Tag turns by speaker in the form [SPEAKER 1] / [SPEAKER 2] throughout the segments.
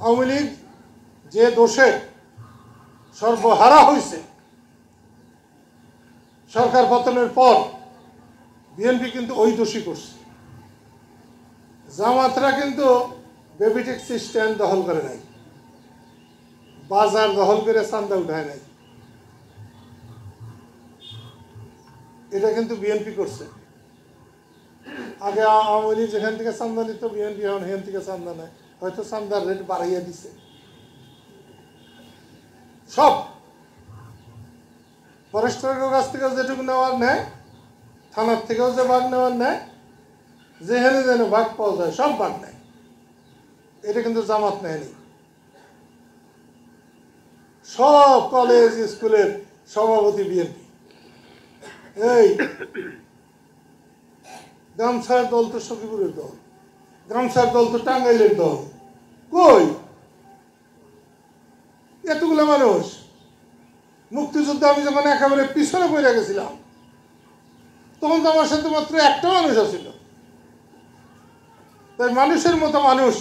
[SPEAKER 1] আওয়ামী লীগ যে দোষে সর্বহারা হয়েছে সরকার পতনের পর, বিএনপি কিন্তু ওই দোষী করছে। জামাতরা কিন্তু বেবি ট্যাক্সি স্ট্যান্ড দখল করে নাই, বাজার দখল করে চান্দা উঠায় নাই, এটা কিন্তু বিএনপি করছে। আগে আওয়ামী লীগ যেখান থেকে চান্দা নিত, বিএনপি এখন সেখান থেকে চান্দা নেয়, হয়তো চান্দার রেট বাড়াইয়া দিছে। সব ফরেস্টের কাছ থেকে যেটুকু নেওয়ার নেয়, থানার থেকেও যে ভাগ নেওয়ার নেয়, যেখানে যেন ভাগ পাওয়া যায় সব ভাগ নেয়। এটা কিন্তু জামাত নেয়নি। সব কলেজ স্কুলের সভাপতি বিএনপি। এই গামছার দল তো সখীপুরের দল, গামছার দল তো টাঙ্গাইলের দল। কই এতগুলো মানুষ? মুক্তিযুদ্ধে আমি যখন একেবারে পিছনে পড়ে গেছিলাম, তখন তো আমার সাথে মাত্র একটা মানুষ আছিল। তাই মানুষের মতো মানুষ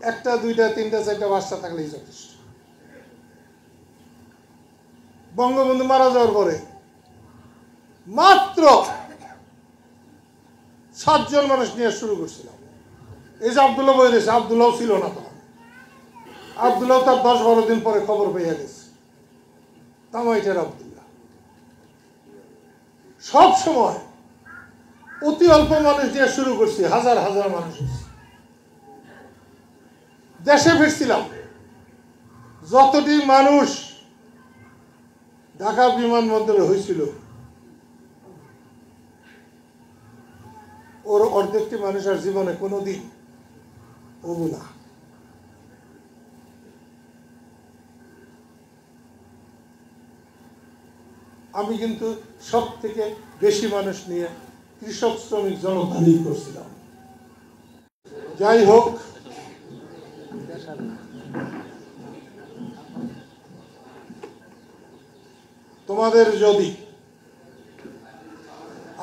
[SPEAKER 1] একটা, দুইটা, তিনটা, চারটা বাচ্চা থাকলেই যথেষ্ট। বঙ্গবন্ধু মারা যাওয়ার পরে মাত্র 7 জন মানুষ নিয়ে শুরু করছিলাম। এই যে আব্দুল্লাহ বই দিয়েছে, আব্দুল্লাহ ছিল না তখন। আব্দুল্লাহ তার 10-12 দিন পরে খবর পেয়ে গেছে, তামাইটার আব্দুল্লাহ। সব সময় অতি অল্প মানুষ দিয়ে শুরু করছি, হাজার হাজার মানুষ। দেশে ফিরছিলাম, যতটি মানুষ ঢাকা বিমানবন্দরে হয়েছিল, ওর অর্ধেকটি মানুষ আর জীবনে কোনোদিন হবো না। আমি কিন্তু সব থেকে বেশি মানুষ নিয়ে কৃষক শ্রমিক জনতা লীগ করছিলাম। যাই হোক, তোমাদের যদি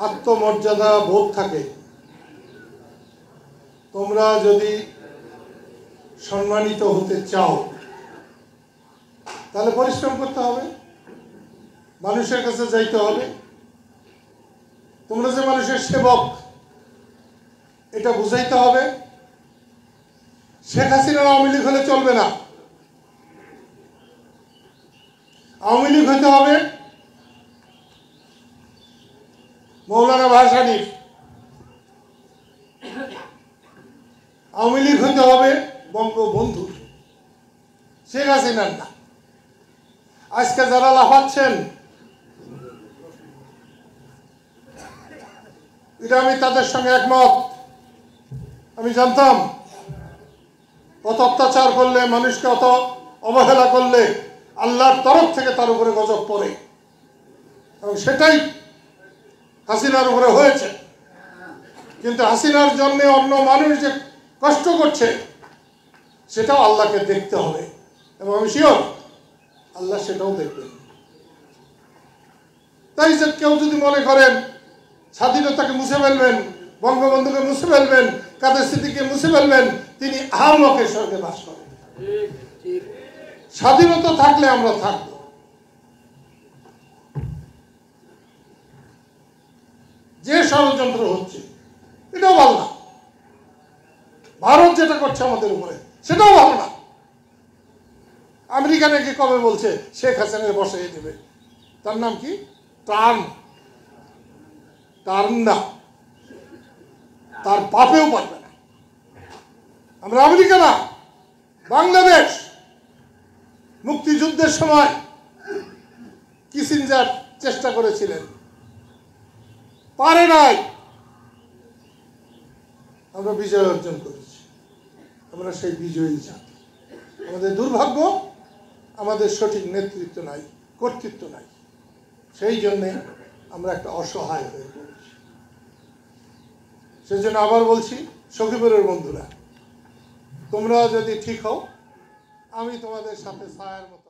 [SPEAKER 1] আত্মমর্যাদা বোধ থাকে, তোমরা যদি সম্মানিত হতে চাও, তাহলে পরিশ্রম করতে হবে, মানুষের কাছে যাইতে হবে। তোমরা যে মানুষের সেবক, এটা বুঝাইতে হবে। শেখ হাসিনার আওয়ামী লীগ হলে চলবে না। আওয়ামী লীগ হতে হবে মৌলানা ভাসানীর, আওয়ামী লীগ হতে হবে বঙ্গবন্ধুর, শেখ হাসিনার না। আজকে যারা লাফাচ্ছেন, এটা আমি তাদের সঙ্গে একমত। আমি জানতাম কত অত্যাচার করলে, মানুষকে অত অবহেলা করলে আল্লাহর তরফ থেকে তার উপরে গজব পড়ে, এবং সেটাই হাসিনার উপরে হয়েছে। কিন্তু হাসিনার জন্য অন্য মানুষ যে কষ্ট করছে, সেটাও আল্লাহকে দেখতে হবে, এবং আমি শিওর আল্লাহ সেটাও দেখবেন। তাই যে কেউ যদি মনে করেন স্বাধীনতাকে মুছে ফেলবেন, বঙ্গবন্ধুকে মুছে ফেলবেন, কাদের স্মৃতিকে মুছে ফেলবেন, তিনি আহমকের স্বর্গে বাস করেন। স্বাধীনতা থাকলে আমরা থাকব। যে ষড়যন্ত্র হচ্ছে এটাও ভালো না, ভারত যেটা করছে আমাদের উপরে সেটাও ভালো না। আমেরিকা নাকি কবে বলছে শেখ হাসিনাকে বসাইয়ে দেবে, তার নাম কি? টার্ম না, তার বাপেও পারবে না। আমরা আমেরিকা না, বাংলাদেশ। মুক্তিযুদ্ধের সময় কিসিঞ্জার চেষ্টা করেছিলেন, পারে নাই। আমরা বিজয় অর্জন করেছি, আমরা সেই বিজয়ী জাতি। আমাদের দুর্ভাগ্য, আমাদের সঠিক নেতৃত্ব নাই, কর্তৃত্ব নাই। সেই জন্যে আমরা একটা অসহায় হয়ে পড়েছি। সেই জন্য আবার বলছি, সখীপুরের বন্ধুরা, তোমরা যদি ঠিক হও, আমি তোমাদের সাথে ছায়ার মতো